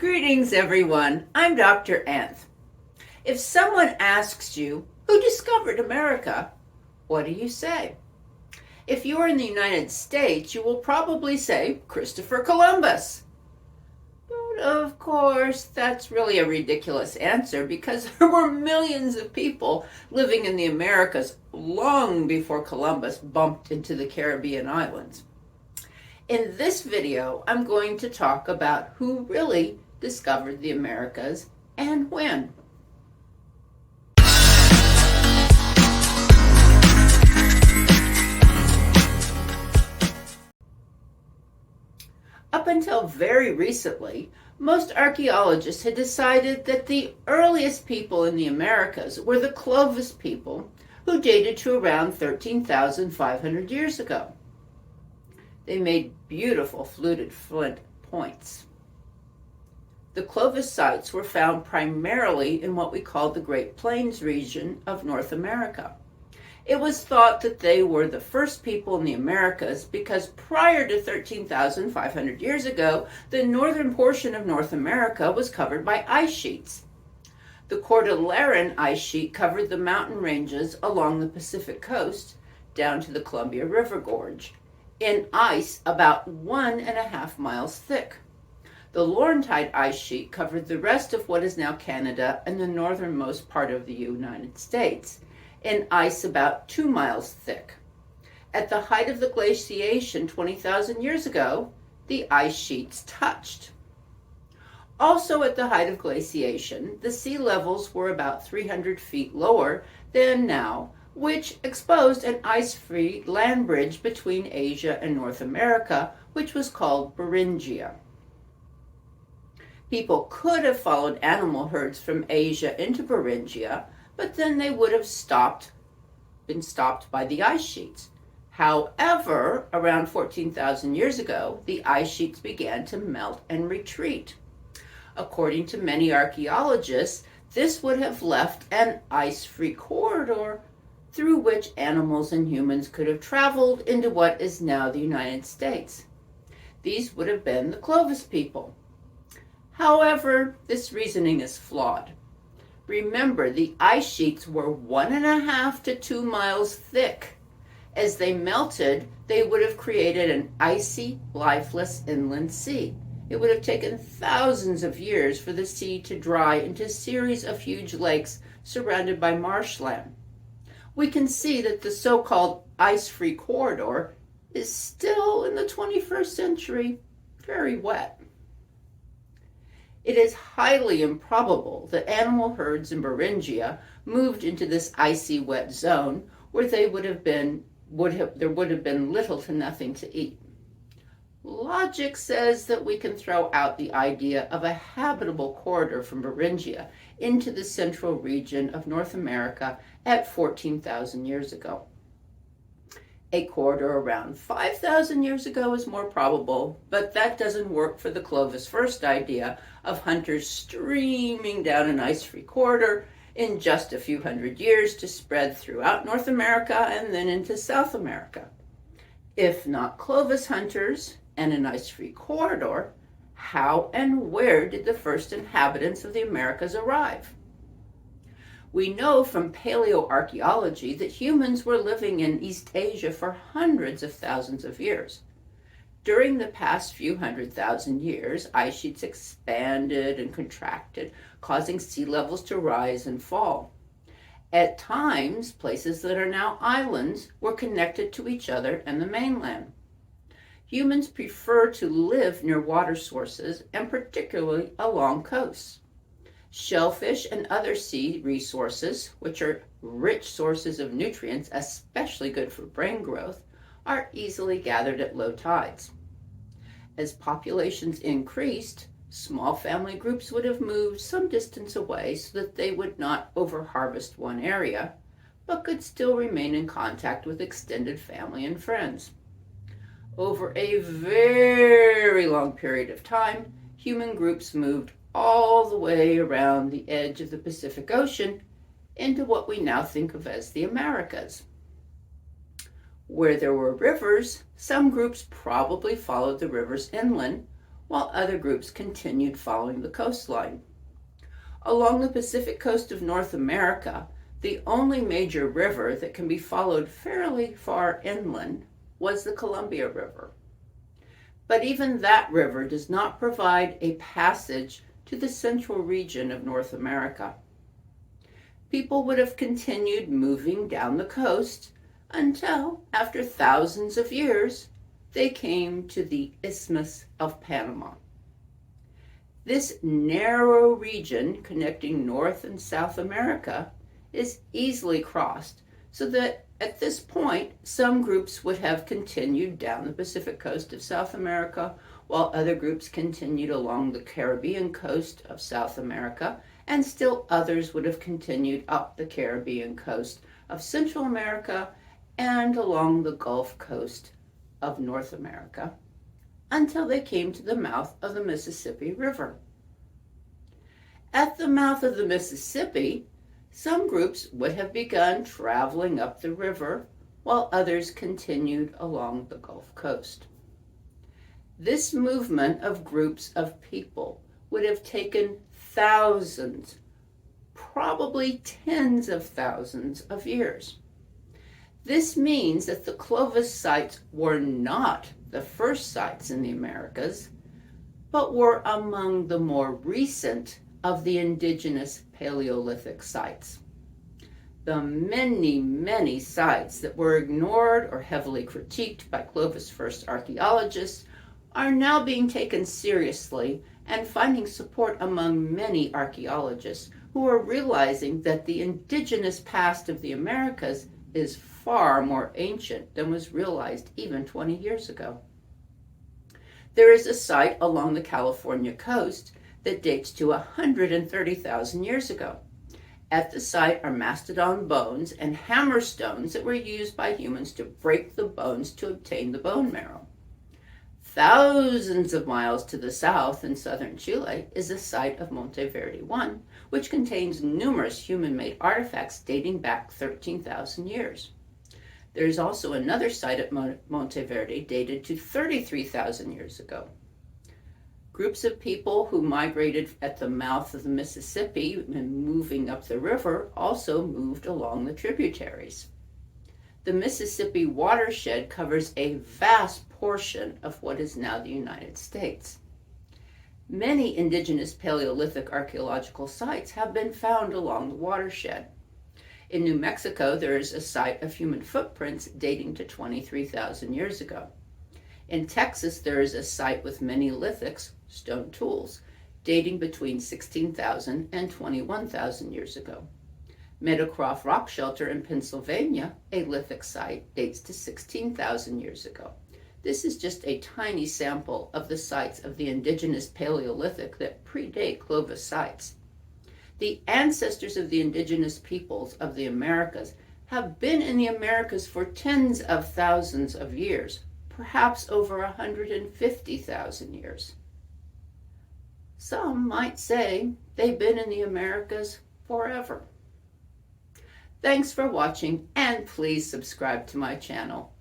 Greetings, everyone. I'm Dr. Anth. If someone asks you, who discovered America, what do you say? If you're in the United States, you will probably say Christopher Columbus. But of course, that's really a ridiculous answer because there were millions of people living in the Americas long before Columbus bumped into the Caribbean islands. In this video, I'm going to talk about who really discovered the Americas and when. Up until very recently, most archaeologists had decided that the earliest people in the Americas were the Clovis people, who dated to around 13,500 years ago. They made beautiful fluted flint points. The Clovis sites were found primarily in what we call the Great Plains region of North America. It was thought that they were the first people in the Americas because prior to 13,500 years ago, the northern portion of North America was covered by ice sheets. The Cordilleran ice sheet covered the mountain ranges along the Pacific coast down to the Columbia River Gorge, in ice about 1.5 miles thick. The Laurentide ice sheet covered the rest of what is now Canada and the northernmost part of the United States, in ice about 2 miles thick. At the height of the glaciation 20,000 years ago, the ice sheets touched. Also at the height of glaciation, the sea levels were about 300 feet lower than now, which exposed an ice-free land bridge between Asia and North America, which was called Beringia. People could have followed animal herds from Asia into Beringia, but then they would have been stopped by the ice sheets. However, around 14,000 years ago, the ice sheets began to melt and retreat. According to many archaeologists, this would have left an ice-free corridor through which animals and humans could have traveled into what is now the United States. These would have been the Clovis people. However, this reasoning is flawed. Remember, the ice sheets were 1.5 to 2 miles thick. As they melted, they would have created an icy, lifeless inland sea. It would have taken thousands of years for the sea to dry into a series of huge lakes surrounded by marshland. We can see that the so-called ice-free corridor is still in the 21st century very wet. It is highly improbable that animal herds in Beringia moved into this icy wet zone where there would have been little to nothing to eat. Logic says that we can throw out the idea of a habitable corridor from Beringia into the central region of North America at 14,000 years ago. A corridor around 5,000 years ago is more probable, but that doesn't work for the Clovis first idea of hunters streaming down an ice-free corridor in just a few hundred years to spread throughout North America and then into South America. If not Clovis hunters and an ice-free corridor, how and where did the first inhabitants of the Americas arrive? We know from paleoarchaeology that humans were living in East Asia for hundreds of thousands of years. During the past few 100,000 years, ice sheets expanded and contracted, causing sea levels to rise and fall. At times, places that are now islands were connected to each other and the mainland. Humans prefer to live near water sources and particularly along coasts. Shellfish and other sea resources, which are rich sources of nutrients, especially good for brain growth, are easily gathered at low tides. As populations increased, small family groups would have moved some distance away so that they would not overharvest one area, but could still remain in contact with extended family and friends. Over a very long period of time, human groups moved all the way around the edge of the Pacific Ocean into what we now think of as the Americas. Where there were rivers, some groups probably followed the rivers inland, while other groups continued following the coastline. Along the Pacific coast of North America, the only major river that can be followed fairly far inland was the Columbia River. But even that river does not provide a passage to the central region of North America. People would have continued moving down the coast until, after thousands of years, they came to the Isthmus of Panama. This narrow region connecting North and South America is easily crossed, so that at this point, some groups would have continued down the Pacific coast of South America, while other groups continued along the Caribbean coast of South America, and still others would have continued up the Caribbean coast of Central America and along the Gulf Coast of North America, until they came to the mouth of the Mississippi River. At the mouth of the Mississippi, some groups would have begun traveling up the river, while others continued along the Gulf Coast. This movement of groups of people would have taken thousands, probably tens of thousands of years. This means that the Clovis sites were not the first sites in the Americas, but were among the more recent of the indigenous Paleolithic sites. The many sites that were ignored or heavily critiqued by Clovis first archaeologists are now being taken seriously and finding support among many archaeologists who are realizing that the indigenous past of the Americas is far more ancient than was realized even 20 years ago. There is a site along the California coast that dates to 130,000 years ago. At the site are mastodon bones and hammerstones that were used by humans to break the bones to obtain the bone marrow. Thousands of miles to the south in southern Chile is the site of Monteverde I, which contains numerous human-made artifacts dating back 13,000 years. There is also another site at Monteverde dated to 33,000 years ago. Groups of people who migrated at the mouth of the Mississippi and moving up the river also moved along the tributaries. The Mississippi watershed covers a vast portion of what is now the United States. Many indigenous Paleolithic archaeological sites have been found along the watershed. In New Mexico, there is a site of human footprints dating to 23,000 years ago. In Texas, there is a site with many lithics, stone tools, dating between 16,000 and 21,000 years ago. Meadowcroft Rock Shelter in Pennsylvania, a lithic site, dates to 16,000 years ago. This is just a tiny sample of the sites of the indigenous Paleolithic that predate Clovis sites. The ancestors of the indigenous peoples of the Americas have been in the Americas for tens of thousands of years, perhaps over 150,000 years. Some might say they've been in the Americas forever. Thanks for watching, and please subscribe to my channel.